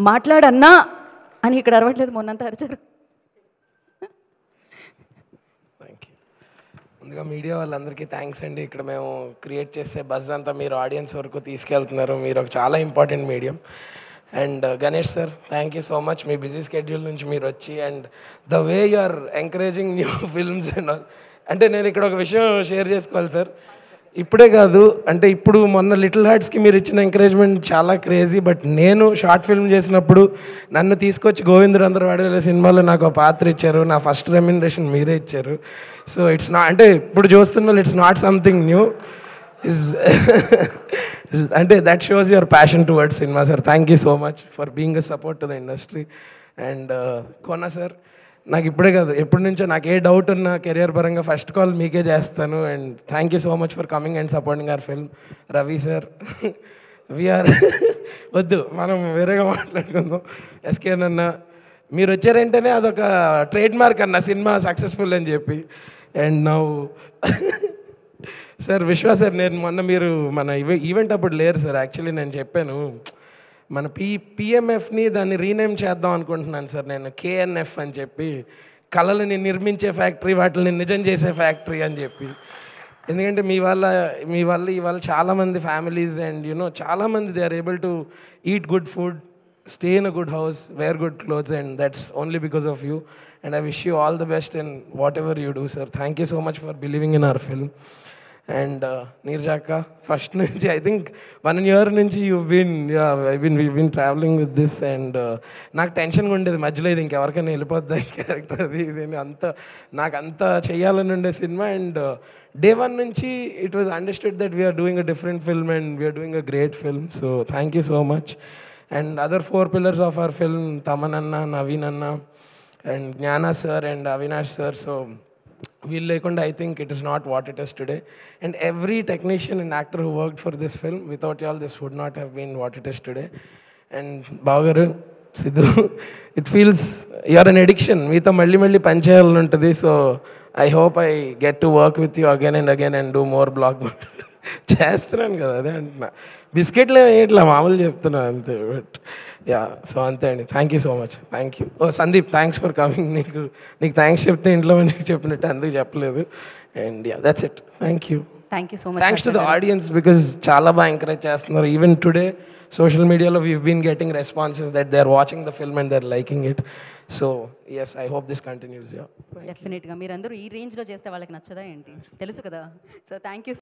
మాట్లాడన్నా అని ఇక్కడ అరవట్లేదు, మొన్నంతా అరిచారు. Thank you. ముందుగా మీడియా వాళ్ళందరికీ థ్యాంక్స్ అండి. ఇక్కడ మేము క్రియేట్ చేసే బజ్ అంతా మీరు ఆడియన్స్ వరకు తీసుకెళ్తున్నారు. మీరు ఒక చాలా important medium. And Ganesh sir, thank you so much. మీ బిజీ స్కెడ్యూల్ నుంచి మీరు వచ్చి and the way you are encouraging new films and all. అంటే నేను ఇక్కడ ఒక విషయం షేర్ చేసుకోవాలి సార్. ఇప్పుడే కాదు, అంటే ఇప్పుడు మొన్న లిటిల్ హార్ట్స్కి మీరు ఇచ్చిన ఎంకరేజ్మెంట్ చాలా క్రేజీ. బట్ నేను షార్ట్ ఫిల్మ్ చేసినప్పుడు నన్ను తీసుకొచ్చి గోవిందరందరవాడ సినిమాలో నాకు ఒక పాత్ర ఇచ్చారు. నా ఫస్ట్ రెమ్యునరేషన్ మీరే ఇచ్చారు. సో ఇట్స్ నాట్, అంటే ఇప్పుడు చూస్తున్న it's not something new is అంటే that shows your passion towards cinema sir. Thank you so much for being a support to the industry. And Kona sir, నాకు ఇప్పుడే కాదు ఎప్పటి నుంచో నాకు ఏ డౌట్ ఉన్నా కెరియర్ పరంగా ఫస్ట్ కాల్ మీకే చేస్తాను. And thank you so much for coming and supporting our film. Ravi sir, we're వద్దు మనం వేరేగా మాట్లాడుకుందాం. ఎస్కేన్ అన్న, మీరు వచ్చారంటేనే అదొక ట్రేడ్ మార్క్ అన్న సినిమా సక్సెస్ఫుల్ అని చెప్పి. అండ్ నౌ సార్ విశ్వ సార్, నేను మొన్న మీరు మన ఈవెంట్ అప్పుడు లేరు సార్. యాక్చువల్లీ నేను చెప్పాను మన పిఎంఎఫ్ని దాన్ని రీనేమ్ చేద్దాం అనుకుంటున్నాను సార్ నేను, కేఎన్ఎఫ్ అని చెప్పి, కళలని నిర్మించే ఫ్యాక్టరీ, వాటిని నిజం చేసే ఫ్యాక్టరీ అని చెప్పి. ఎందుకంటే మీ వల్ల ఇవాళ చాలామంది ఫ్యామిలీస్ అండ్ యూనో చాలామంది they are able to eat good food, stay in a good house, wear good clothes, and that's only because of you. And I wish you all the best in whatever you do sir. Thank you so much for believing in our film. And నీర్జాక్క, first నుంచి I think 1 year నుంచి we been travelling with this. And నాకు టెన్షన్గా ఉండేది మధ్యలో, ఇది ఇంకెవరికైనా వెళ్ళిపోద్దా ఈ క్యారెక్టర్, అది ఇది నాకు అంత చేయాలని ఉండే సినిమా. అండ్ డే 1 నుంచి it was understood that we're doing a different film and we're doing a great film. So thank you so much. And other 4 pillars of our film, Thaman అన్న, నవీన్ అన్న, and Gnana sir and Avinash sir. So వీళ్ళు లేకుండా I think it is not what it is today. And every technician and actor who worked for this film, without all this would not have been what it is today. And బావగారు, Siddhu, it feels you're an addiction. మీతో మళ్ళీ మళ్ళీ పనిచేయాలని ఉంటుంది. So I hope I get to work with you again and again and do more blog. చేస్తున్నాను కదా, అదే అంటున్నా. బిస్కెట్లు ఇట్లా మామూలు చెప్తున్నా అంతే. బట్ యా, సో అంతే అండి. Thank you so much. Thank you. ఓ సందీప్, థ్యాంక్స్ ఫర్ కమింగ్. నీకు థ్యాంక్స్ చెప్తే ఇంట్లో మంచిగా చెప్పినట్టు అందుకు చెప్పలేదు. And yeah, that's it. Thank you. Thank you so much. Thanks to the audience because చాలా బాగా ఎంకరేజ్ చేస్తున్నారు. ఈవెన్ టుడే సోషల్ మీడియాలో we've been getting responses that they are watching the film and they are liking it. So yes, I hope this continues. డెఫినెట్గా మీరందరూ ఈ రేంజ్లో చేస్తే వాళ్ళకి నచ్చదా ఏంటి, తెలుసు కదా. So thank you.